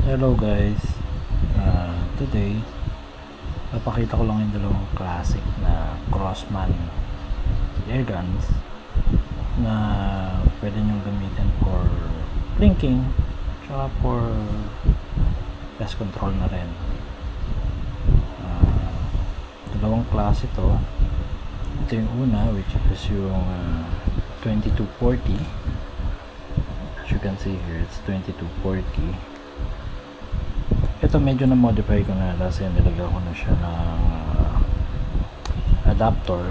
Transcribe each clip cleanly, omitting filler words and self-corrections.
Hello guys, today papakita ko lang yung dalawang classic na Crossman airguns na pwede nyo gamitin for blinking tsaka for pest control na rin. Dalawang klase to. Ito yung una, which is yung 2240. As you can see here, it's 2240. Ito medyo na-modify ko na kasi nilagyan ko na siya ng adapter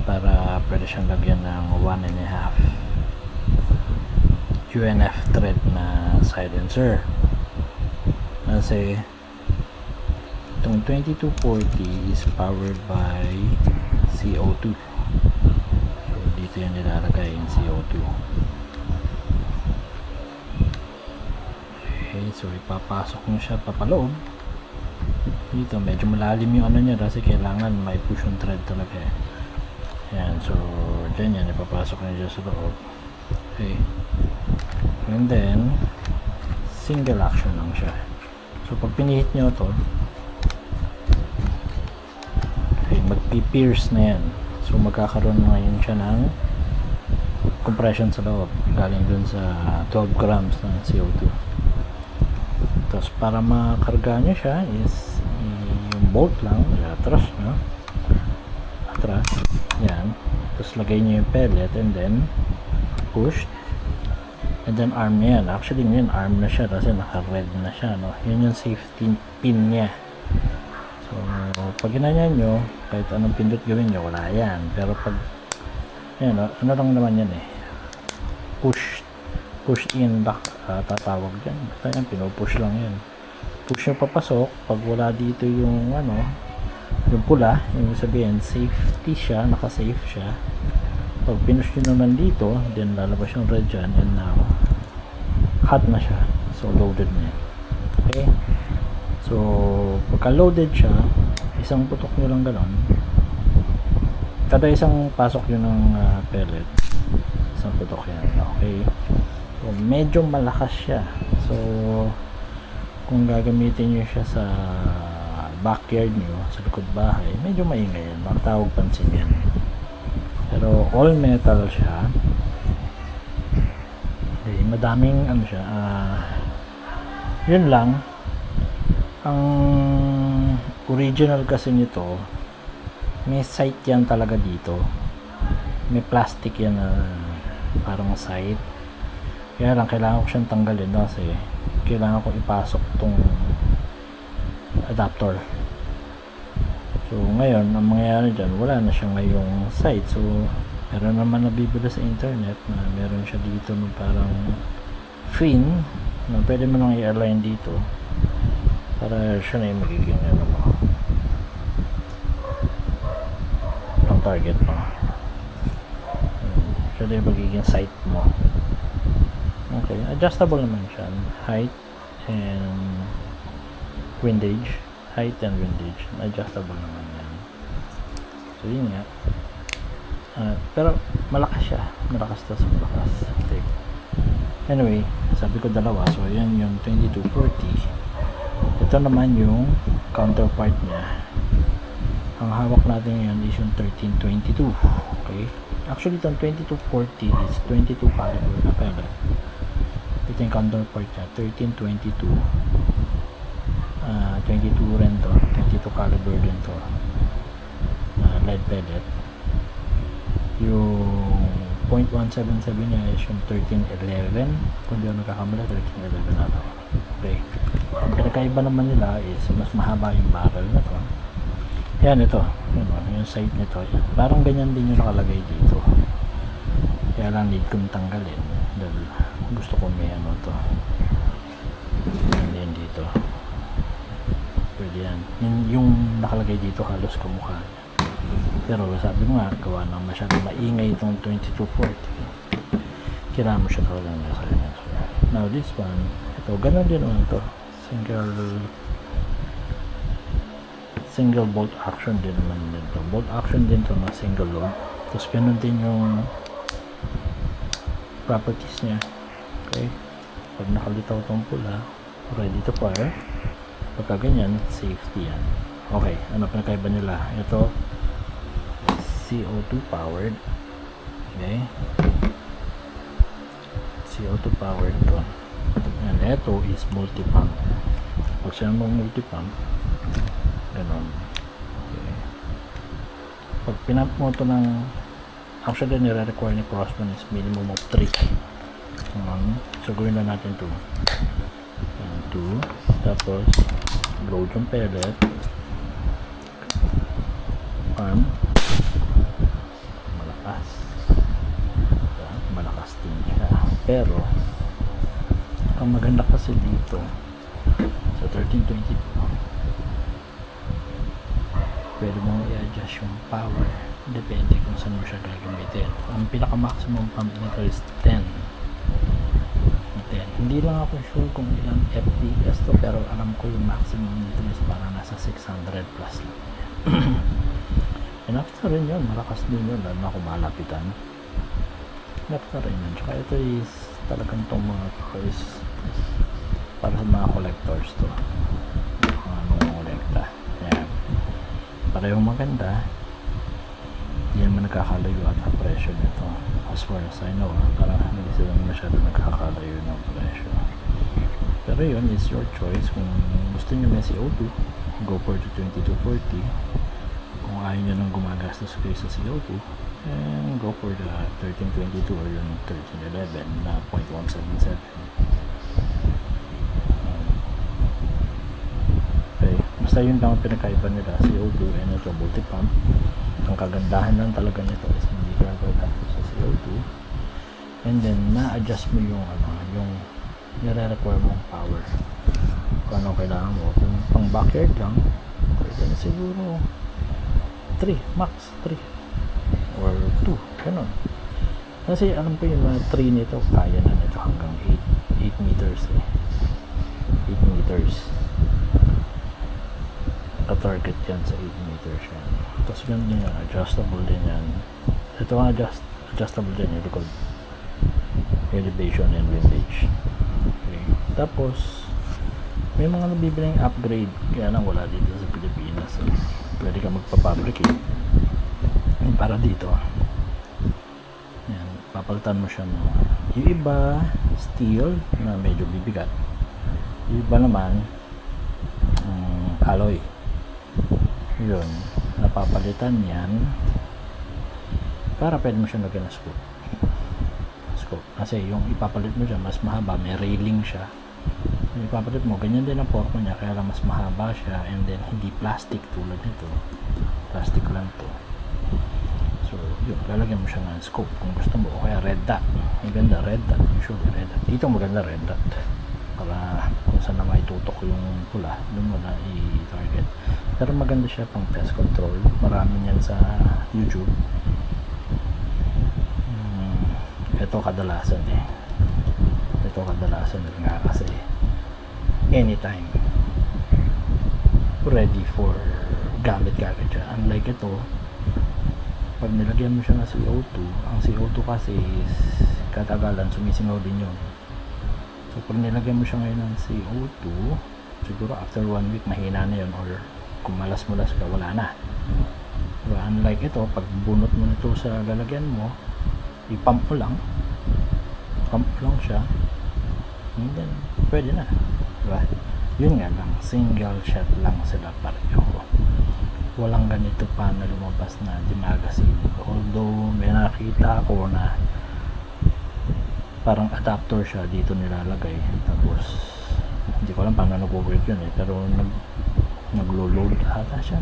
para pwede siyang lagyan ng 1.5 UNF thread na silencer. Kasi itong 2240 is powered by CO2. So dito yan nilalagay yung CO2. Okay, so ipapasok mo siya papaloob. Dito medyo malalim yung ano niya kasi kailangan may push on thread talaga eh. Ayan, so dyan yan ipapasok niya sa loob. Okay, and then single action lang siya. So pag pinihit nyo to, okay, magpi-pierce na yan. So magkakaroon ngayon siya ng compression sa loob galing dun sa 12 grams ng CO2. Tapos para makarga nyo siya is yung bolt lang atras, no? Atras yan, tapos lagay nyo yung pellet and then push and then arm yan. Actually ngayon arm na siya kasi naka-red na siya, no? Yun yung safety pin nya. So pag ginanyan nyo, kahit anong pindot gawin nyo, wala yan. Pero pag yan, no? Ano lang naman yan eh, push in back, tatawag dyan. Basta yan, pinupush lang yan. Push nyo papasok. Pag wala dito yung ano, yung pula, yung sabihin safety siya, naka-safe siya. Pag pinush nyo naman dito, then lalabas yung red dyan, and now hot na siya. So loaded na yan. Okay, so pagka loaded siya, isang putok nyo lang ganon, kada isang pasok yun ng pellet, isang putok yan. Okay, so medyo malakas siya. So kung gagamitin nyo siya sa backyard nyo, sa likod bahay, medyo maingay yan, makatawag pansin yan. Pero all metal siya. Okay, madaming ano siya, yun lang. Ang original kasi nito, may sight yan talaga dito, may plastic yan na parang sight. Kaya lang kailangan ko siyang tanggalin kasi kailangan ko ipasok tong adapter. So ngayon ang mangyayari dyan, wala na siya ngayong sight. So meron naman nabibili sa internet na meron siya dito na parang fin na pwede mo nang i-align dito para siya na yung magiging ano mo, ang target mo. Siya na yung magiging sight mo. Okay, adjustable naman siya, height and windage, adjustable naman yan. So yun nga, pero malakas siya, malakas to sa malakas. Okay. Anyway, sabi ko dalawa, so yan yung 2240. Ito naman yung counterpart niya. Ang hawak natin ngayon is yung 1322. Okay, actually itong 2240 is 22 caliber na pellet. Ito yung counterpart niya, 1322. 22 rin to, 22 caliber din to, lead pellet. Yung .177 niya is yung 1311, kung di ako nagkakamala, 1311 na to. Okay, ang pinakaiba naman nila is mas mahaba yung barrel na to. Yan, ito yung sight nito, parang ganyan din yung nakalagay dito, kaya lang need kong tanggalin dahil gusto ko may ano to. Yan dito, pwede yan. Yung nakalagay dito halos kamukha niya, pero sabi mo nga, gawa na masyadong maingay itong 2240, kailangan mo siya talaga ng silencer. Now this one, ito ganun din naman to, single bolt action din naman din to, bolt action din to na single load. Tapos ganun din yung properties niya. Okay, Pag nakalitaw tong pula, ready to fire. Pagka ganyan, safety yan. Okay, ano pinakaiba nila? Ito, CO2 powered. Okay. CO2 powered to. And ito is multi-pump. Pag siya mong multi-pump, ganon. Okay. Pag pinump mo ito ng, actually nire-require ni Crossman is minimum of 3. So gawin na natin 2. 2. Tapos load yung pellet, pump, malakas din siya. Pero ang maganda kasi dito sa 1322, pwede mong i-adjust yung power depende kung saan mo siya gagamitin. Ang pinaka maximum pump nito is 10. Hindi lang ako sure kung ilang FPS to, pero alam ko yung maximum nito is para nasa 600 plus lang. Enough na rin yun, malakas din yun lalo na kung malapitan. Enough na rin yun. Tsaka ito is talagang itong mga is para sa mga collectors to, mga kolekta. Ayan, parehong maganda. Hindi naman nagkakalayo at ang presyo nito as far as I know. Parang hindi sila masyado nagkakalayo ng presyo, pero yun is your choice. Kung gusto nyo may CO2, go for the 2240. Kung ayaw nyo nang gumagastos kayo sa CO2, and go for the 1322 or yung 1311 na 0.177. Okay, basta yun lang ang pinakaiba nila, CO2 and ito multi-pump. Ang kagandahan lang talaga nito is hindi ka gagastos sa CO2, and then na-adjust mo yung yung nire-require mong power kung ano kailangan mo. Kung pang backyard lang, pwede na siguro 3, max 3 or 2, ganun. Kasi alam ko yung mga 3 nito kaya na nito hanggang 8 meters 8 meters ka-target yan sa 8 meters yan. Tapos ganun din yan, adjustable din yan. Ito ang adjustable din yung record elevation and windage. Okay. Tapos may mga nabibiling upgrade, kaya lang wala dito sa Pilipinas. So, pwede ka magpapabricate para dito. Yan, papalitan mo siya ng yung iba steel na medyo bibigat, yung iba naman alloy. Yun, napapalitan yan para pwede mo siya lagyan ng scope. Kasi yung ipapalit mo dyan mas mahaba, may railing siya. Yung ipapalit mo, ganyan din ang forma niya, kaya lang mas mahaba siya, and then hindi plastic tulad nito, plastic lang to. So yun, lalagyan mo siya ng scope kung gusto mo, o kaya red dot. Maganda red dot, usually red dot. Dito maganda red dot para kung saan na maitutok yung pula, doon mo na i-target. Pero maganda siya pang pest control, marami niyan sa YouTube. Ito kadalasan nga kasi anytime ready for gamit kagad siya. Unlike ito, pag nilagyan mo siya ng CO2, ang CO2 kasi is katagalan sumisingaw din yun. So pag nilagyan mo siya ngayon ng CO2, siguro after 1 week mahina na yun, or kung malas-mulas ka, wala na. Diba? Unlike ito, pag bunot mo nito sa lalagyan mo, i-pump mo lang, siya, and then pwede na, diba? Yun nga lang, single shot lang sila pareho, walang ganito pa na lumabas na di magazine. Although may nakita ako na parang adapter siya, dito nilalagay, tapos hindi ko alam paano nag-work yun pero naglo-load ata siya.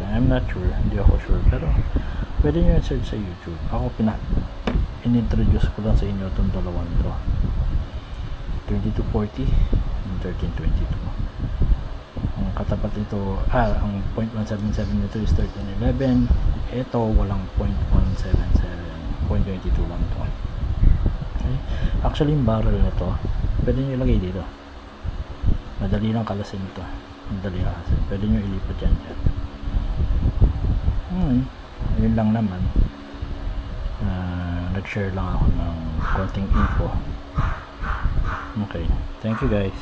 I'm not sure, hindi ako sure, pero pwede nyo search sa YouTube. Ako in-introduce ko lang sa inyo itong dalawang to, 2240 and 1322. Ang katapat nito, ang 0.177 nito is 1311. Ito walang 0.177, 0.22 lang to. Okay. Actually yung barrel nito pwede nyo ilagay dito, madali lang kalasin ito, pwede nyo ilipat yan dyan. Yun lang naman. Nag-share lang ako ng konting info Okay. Thank you guys.